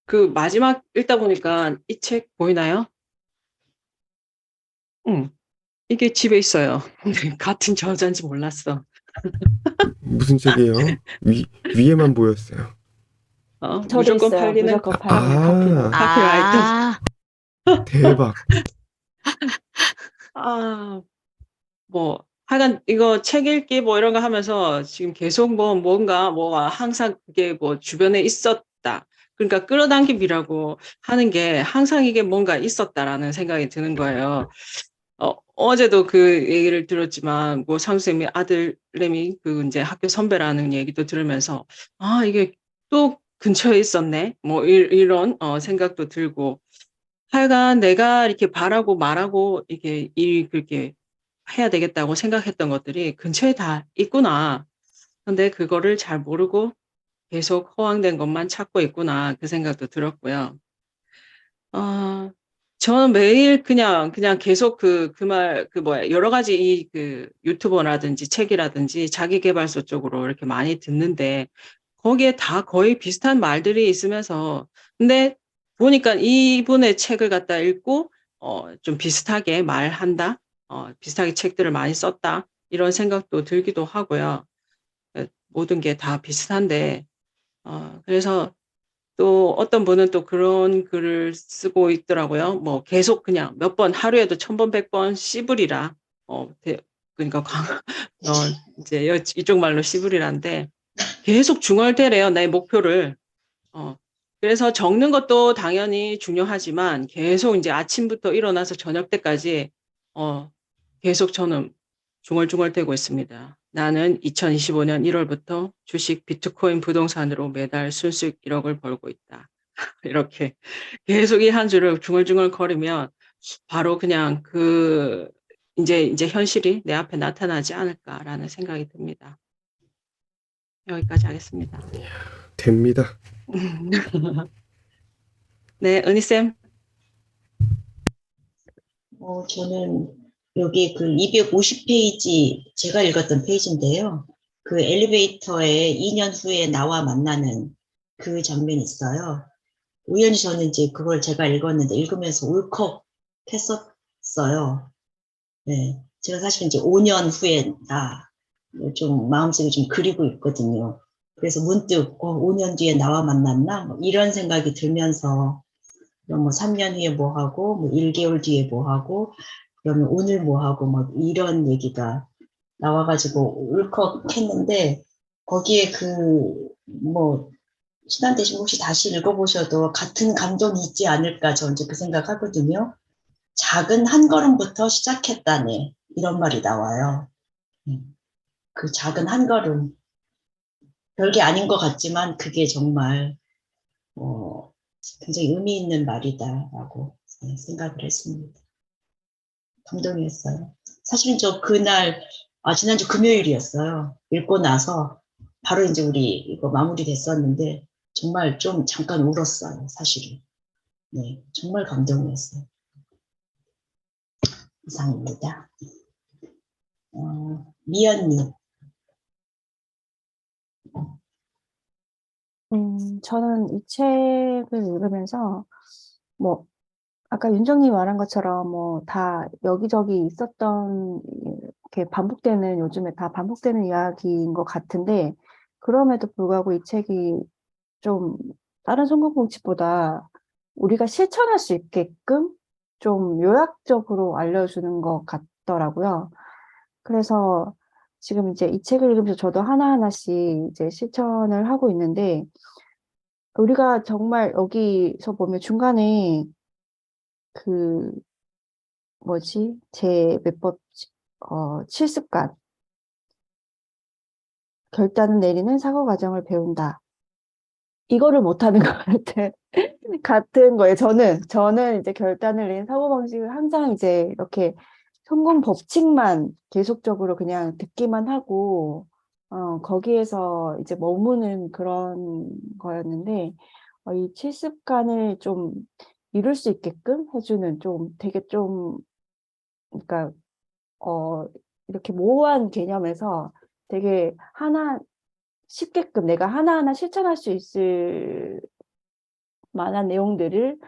그 마지막 읽다 보니까 이 책 보이나요? 이게 집에 있어요. 근데 같은 저자인지 몰랐어. 무슨 책이에요? 위에만 보였어요. 저도 무조건 있어요. 팔리는 무조건 팔리는 카피라이터. 대박. 뭐 하여간 이거 책 읽기 뭐 이런 거 하면서 지금 계속 뭔가 항상 그게 주변에 있었다. 그러니까 끌어당김이라고 하는 게 항상 이게 뭔가 있었다라는 생각이 드는 거예요. 어제도 그 얘기를 들었지만 상수님이 아들내미 그 이제 학교 선배라는 얘기도 들으면서 이게 또 근처에 있었네. 이런 생각도 들고, 하여간 내가 이렇게 바라고 말하고 이게 그렇게 해야 되겠다고 생각했던 것들이 근처에 다 있구나. 근데 그거를 잘 모르고 계속 허황된 것만 찾고 있구나. 그 생각도 들었고요. 저는 매일 그냥 계속 여러 가지 그 유튜버라든지 책이라든지 자기계발서 쪽으로 이렇게 많이 듣는데 거기에 다 거의 비슷한 말들이 있으면서, 근데 보니까 이분의 책을 갖다 읽고 좀 비슷하게 말한다. 비슷하게 책들을 많이 썼다. 이런 생각도 들기도 하고요. 모든 게 다 비슷한데, 그래서 또 어떤 분은 또 그런 글을 쓰고 있더라고요. 계속 그냥 몇 번, 하루에도 1000번, 100번 씨부리라. 그러니까 이제 이쪽 말로 씨부리란데 계속 중얼대래요, 내 목표를. 그래서 적는 것도 당연히 중요하지만 계속 이제 아침부터 일어나서 저녁 때까지 계속 저는 중얼중얼대고 있습니다. 나는 2025년 1월부터 주식 비트코인 부동산으로 매달 순수익 1억을 벌고 있다. 이렇게 계속 이 한 줄을 중얼중얼 거리면 바로 그냥 이제 현실이 내 앞에 나타나지 않을까라는 생각이 듭니다. 여기까지 하겠습니다. 됩니다. 네, 은희쌤. 저는 여기 그 250페이지 제가 읽었던 페이지인데요. 그 엘리베이터에 2년 후에 나와 만나는 그 장면이 있어요. 우연히 저는 이제 그걸 제가 읽었는데 읽으면서 울컥 했었어요. 네. 제가 사실 이제 5년 후에 좀 마음속에 좀 그리고 있거든요. 그래서 문득 5년 뒤에 나와 만났나? 뭐 이런 생각이 들면서 그럼 뭐 3년 후에 뭐 하고 뭐 1개월 뒤에 뭐 하고 그러면 오늘 뭐 하고 막 이런 얘기가 나와가지고 울컥했는데 거기에 뭐 시간 되시면 혹시 다시 읽어보셔도 같은 감동이 있지 않을까 저 이제 그 생각하거든요. 작은 한 걸음부터 시작했다네 이런 말이 나와요. 그 작은 한 걸음 별게 아닌 것 같지만 그게 정말 어, 굉장히 의미 있는 말이다라고 생각을 했습니다. 감동이었어요. 사실은 저 그날 지난주 금요일이었어요. 읽고 나서 바로 이제 우리 이거 마무리됐었는데 정말 좀 잠깐 울었어요. 사실은. 네, 정말 감동이었어요. 이상입니다. 미연님. 저는 이 책을 읽으면서 뭐 아까 윤정님 말한 것처럼 뭐 다 여기저기 있었던 이렇게 반복되는 요즘에 다 반복되는 이야기인 것 같은데 그럼에도 불구하고 이 책이 좀 다른 성경공책보다 우리가 실천할 수 있게끔 좀 요약적으로 알려주는 것 같더라고요. 그래서 지금 이제 이 책을 읽으면서 저도 하나하나씩 이제 실천을 하고 있는데 우리가 정말 여기서 보면 중간에 그 뭐지? 제 몇법 7습관 결단을 내리는 사고 과정을 배운다. 이거를 못하는 것 같은 거예요. 저는 이제 결단을 내린 사고방식을 항상 이제 이렇게 성공 법칙만 계속적으로 그냥 듣기만 하고, 거기에서 이제 머무는 그런 거였는데, 이 실습관을 좀 이룰 수 있게끔 해주는 좀 되게 좀, 그러니까, 어, 이렇게 모호한 개념에서 되게 쉽게끔 내가 하나하나 실천할 수 있을 만한 내용들을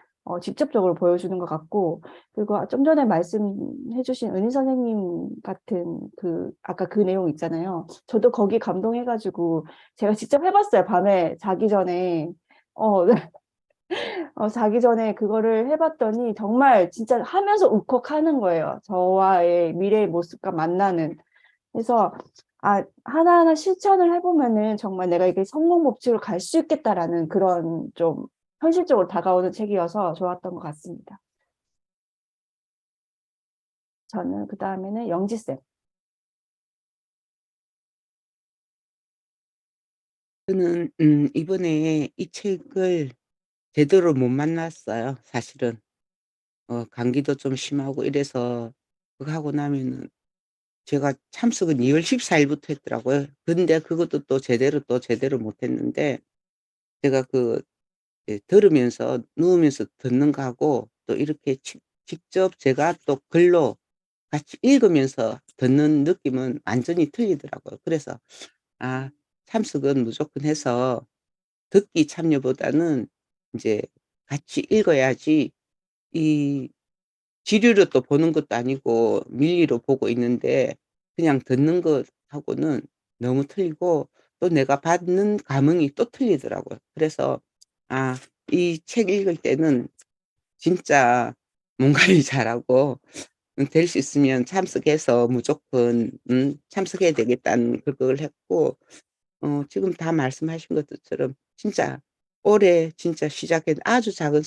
직접적으로 보여주는 것 같고, 그리고 좀 전에 말씀해주신 은희 선생님 같은 아까 그 내용 있잖아요. 저도 거기 감동해가지고 제가 직접 해봤어요. 밤에 자기 전에. 어, 자기 전에 그거를 해봤더니 정말 진짜 하면서 울컥하는 거예요. 저와의 미래의 모습과 만나는. 그래서 하나하나 실천을 해보면은 정말 내가 이게 성공 법칙으로 갈 수 있겠다라는 그런 좀 현실적으로 다가오는 책이어서 좋았던 것 같습니다. 저는 그 다음에는 영지쌤. 저는 이번에 이 책을 제대로 못 만났어요. 사실은 감기도 좀 심하고 이래서 그거 하고 나면은 제가 참석은 2월 14일부터 했더라고요. 근데 그것도 또 제대로 못 했는데 제가 들으면서 누우면서 듣는 거하고 또 이렇게 직접 제가 또 글로 같이 읽으면서 듣는 느낌은 완전히 틀리더라고요. 그래서 아 참석은 무조건 해서 듣기 참여보다는 인제 같이 읽어야지 이 지류로 또 보는 것도 아니고 밀리로 보고 있는데 그냥 듣는 것하고는 너무 틀리고 또 내가 받는 감흥이 또 틀리더라고요. 그래서 아 이 책 읽을 때는 진짜 몸 관리 잘하고 될 수 있으면 참석해서 무조건 참석해야 되겠다는 그걸 했고 지금 다 말씀하신 것들처럼 진짜 올해 진짜 시작한 아주 작은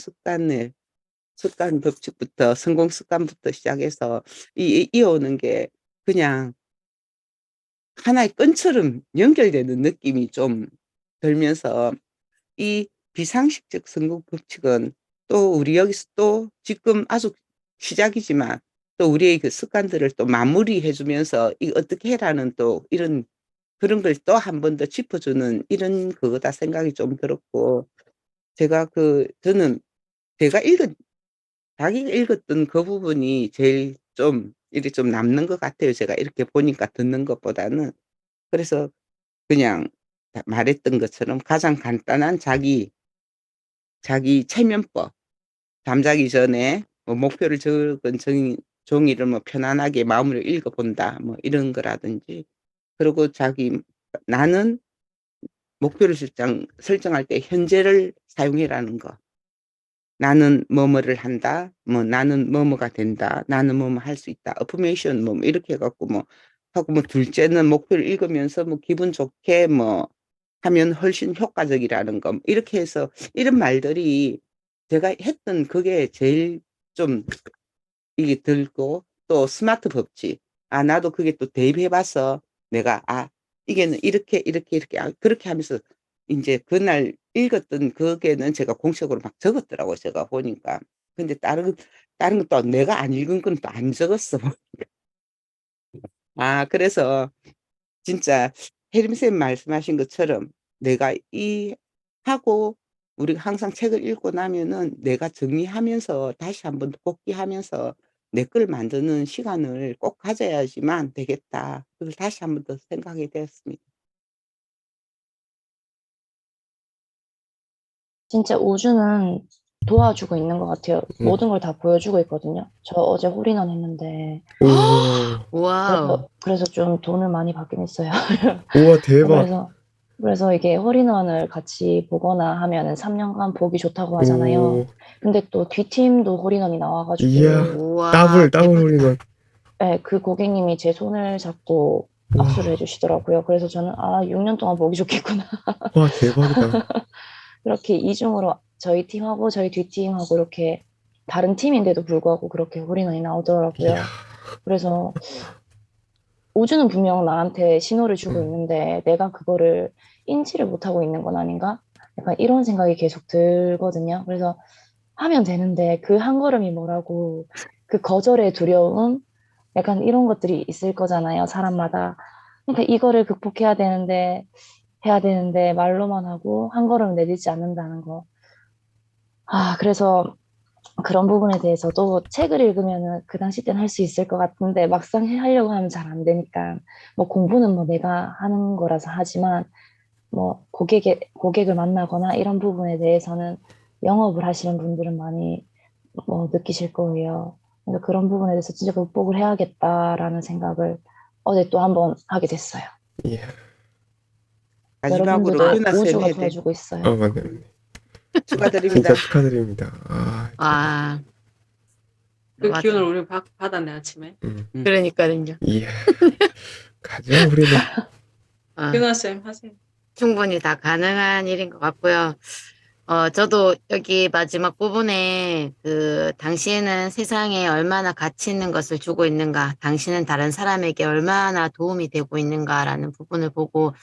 습관 법칙부터 성공 습관부터 시작해서 이어오는 게 그냥 하나의 끈처럼 연결되는 느낌이 좀 들면서 이 비상식적 성공 법칙은 또 우리 여기서 또 지금 아주 시작이지만 또 우리의 그 습관들을 또 마무리해 주면서 이 어떻게 해라는 또 이런 그런 걸 또 한 번 더 짚어주는 이런 그거다 생각이 좀 들었고 저는 제가 읽은 자기가 읽었던 그 부분이 제일 좀 이렇게 좀 남는 것 같아요, 제가 이렇게 보니까 듣는 것보다는. 그래서 그냥 말했던 것처럼 가장 간단한 자기 체면법. 잠자기 전에 뭐 목표를 적은 종이를 뭐 편안하게 마음으로 읽어본다 뭐 이런 거라든지. 그리고 나는 목표를 설정할 때 현재를 사용해라는 거. 나는 뭐뭐를 한다. 뭐 나는 뭐뭐가 된다. 나는 뭐뭐 할 수 있다. 어프메이션 뭐 이렇게 해 갖고 뭐 하고 뭐 둘째는 목표를 읽으면서 뭐 기분 좋게 뭐 하면 훨씬 효과적이라는 거. 이렇게 해서 이런 말들이 제가 했던 그게 제일 좀 이게 들고 또 스마트 법칙. 나도 그게 또 대입해 봐서 내가 이게는 이렇게 그렇게 하면서 인제 그날 읽었던 거기에는 제가 공식으로 막 적었더라고요, 제가 보니까. 근데 다른 건 또 내가 안 읽은 건 또 안 적었어. 그래서 진짜 혜림 쌤 말씀하신 것처럼 내가 하고 우리가 항상 책을 읽고 나면은 내가 정리하면서 다시 한번 복기하면서 내 걸 만드는 시간을 꼭 가져야지만 되겠다. 그걸 다시 한번 더 생각하게 되었습니다. 진짜 우주는 도와주고 있는 것 같아요. 음. 모든 걸 다 보여주고 있거든요. 저 어제 홀인원 했는데 와우. 그래서 좀 돈을 많이 받긴 했어요. 우와, 대박. 그래서 이게 홀인원을 같이 보거나 하면은 3년간 보기 좋다고 하잖아요. 오, 근데 또 뒷팀도 홀인원이 나와가지고 이야, 우와, 더블 대박이다. 홀인원. 네, 그 고객님이 제 손을 잡고 악수를 와, 해주시더라고요. 그래서 저는 6년 동안 보기 좋겠구나. 와, 대박이다. 그렇게 이중으로 저희 팀하고 저희 뒷팀하고 이렇게 다른 팀인데도 불구하고 그렇게 홀인원이 나오더라고요. 이야, 그래서 우주는 분명 나한테 신호를 주고 있는데 내가 그거를 인지를 못하고 있는 건 아닌가? 약간 이런 생각이 계속 들거든요. 그래서 하면 되는데 그 한 걸음이 뭐라고, 그 거절의 두려움, 약간 이런 것들이 있을 거잖아요, 사람마다. 그러니까 이거를 극복해야 되는데, 해야 되는데 말로만 하고 한 걸음 내딛지 않는다는 거. 그래서 그런 부분에 대해서도 책을 읽으면은 그 당시 때는 할 수 있을 것 같은데 막상 하려고 하면 잘 안 되니까, 뭐 공부는 뭐 내가 하는 거라서 하지만 뭐 고객을 만나거나 이런 부분에 대해서는 영업을 하시는 분들은 많이 뭐 느끼실 거예요. 그러니까 그런 부분에 대해서 진짜 극복을 해야겠다라는 생각을 어제 또 한번 하게 됐어요. 이야. 마지막으로 여러분들도 유나 쌤 우주가 해야 돼. 도와주고 있어요. 맞네, 맞네. 축하드립니다. 진짜 축하드립니다. 와, 그 맞아. 기운을 우리 받았네, 아침에. 그러니까요. 이야, 가자, 우리는. 윤아쌤 하세요. 충분히 다 가능한 일인 것 같고요. 저도 여기 마지막 부분에 당신은 세상에 얼마나 가치 있는 것을 주고 있는가, 당신은 다른 사람에게 얼마나 도움이 되고 있는가라는 부분을 보고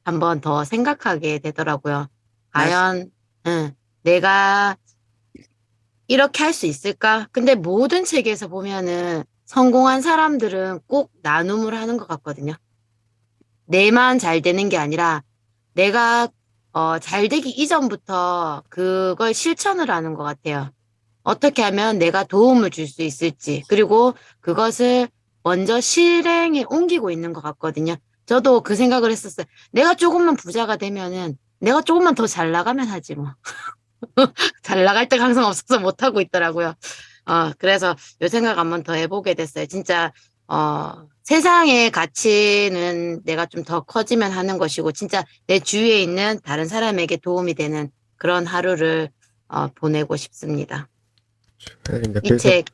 한 번 더 생각하게 되더라고요. 과연, 내가 이렇게 할 수 있을까? 근데 모든 책에서 보면은 성공한 사람들은 꼭 나눔을 하는 것 같거든요. 내만 잘 되는 게 아니라 내가 잘 되기 이전부터 그걸 실천을 하는 것 같아요. 어떻게 하면 내가 도움을 줄 수 있을지, 그리고 그것을 먼저 실행에 옮기고 있는 것 같거든요. 저도 그 생각을 했었어요. 내가 조금만 부자가 되면은 내가 조금만 더 잘 나가면 하지 뭐. 잘 나갈 때가 항상 없어서 못하고 있더라고요. 그래서 요 생각 한번 더 해보게 됐어요. 진짜, 세상의 가치는 내가 좀 더 커지면 하는 것이고, 진짜 내 주위에 있는 다른 사람에게 도움이 되는 그런 하루를, 보내고 싶습니다. 축하드립니다. 이 책,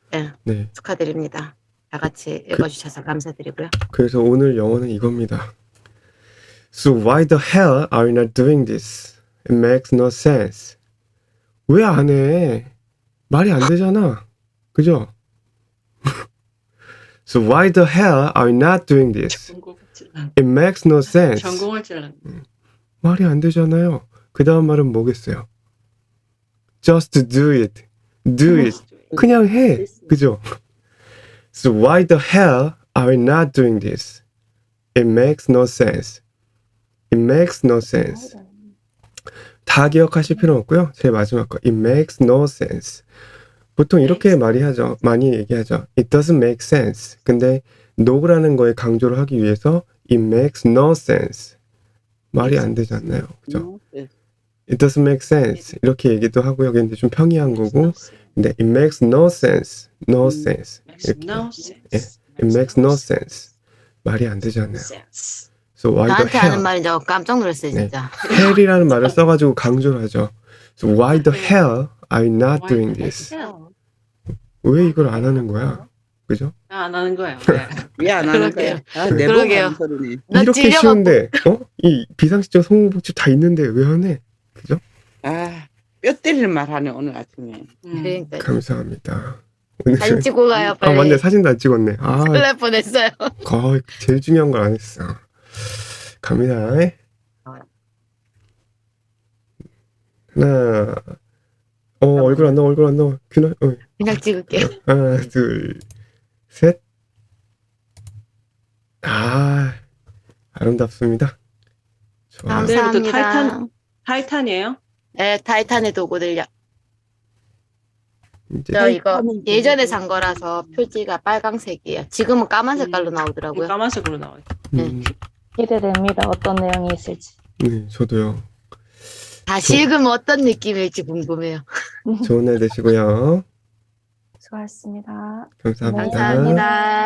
네. 축하드립니다. 다 같이 읽어주셔서 감사드리고요. 그래서 오늘 영어는 이겁니다. So why the hell are you not doing this? It makes no sense. 왜 안 해? 말이 안 되잖아. 그죠? So why the hell are you not doing this? 전공을 찔러. It makes no sense. 전공을 찔러. 말이 안 되잖아요. 그 다음 말은 뭐겠어요? Just do it. Do it. 그냥 해. 그죠? So why the hell are you not doing this? It makes no sense. It makes no sense. 다 기억하실 필요는 없고요. 제일 마지막 거. It makes no sense. 보통 이렇게 많이 얘기하죠. It doesn't make sense. 근데 no라는 거에 강조를 하기 위해서 It makes no sense. 말이 안 되지 않나요? 그죠? It doesn't make sense. 이렇게 얘기도 하고요. 근데 좀 평이한 거고 근데 it makes no sense. No sense. Makes 이렇게. no sense. It makes no sense. 말이 안 되잖아요. sense. So why the 나한테 하는 hell? 말인지 깜짝 놀랐어요, 네. 진짜. hell이라는 말을 써가지고 강조를 하죠. So why the hell are you not Why doing the this? hell? 왜 이걸 안 하는 거야? 그죠? 안 하는 거예요. 네. 왜 안 하는 거야? 내보고 그러게요. 하는 소리네. 나 이렇게 찔려갖고. 쉬운데, 이 비상식적 성공복지 다 있는데 왜 안 해? 그죠? 아, 뼈 때리는 말 하네, 오늘 아침에. 그러니까 감사합니다. 오늘 사진 찍고 가요, 아 빨리. 맞네, 사진도 안 찍었네. 아, 큰일 날 뻔했어요. 거의 제일 중요한 걸 안 했어. 갑니다. 하나, 얼굴 안 나와, 얼굴 안 나와. 균열, 그냥 찍을게요. 하나, 둘, 셋. 아, 아름답습니다. 좋아요. 내일부터 감사합니다. 타이탄이에요? 네, 타이탄의 도구들요. 이제 저 이거 예전에 산 거라서 표지가 빨강색이에요. 지금은 까만 색깔로 나오더라고요. 까만색으로 나와요. 기대됩니다. 어떤 내용이 있을지. 네, 저도요. 다시 읽으면 어떤 느낌일지 궁금해요. 좋은 날 되시고요. 수고하셨습니다. 감사합니다. 감사합니다.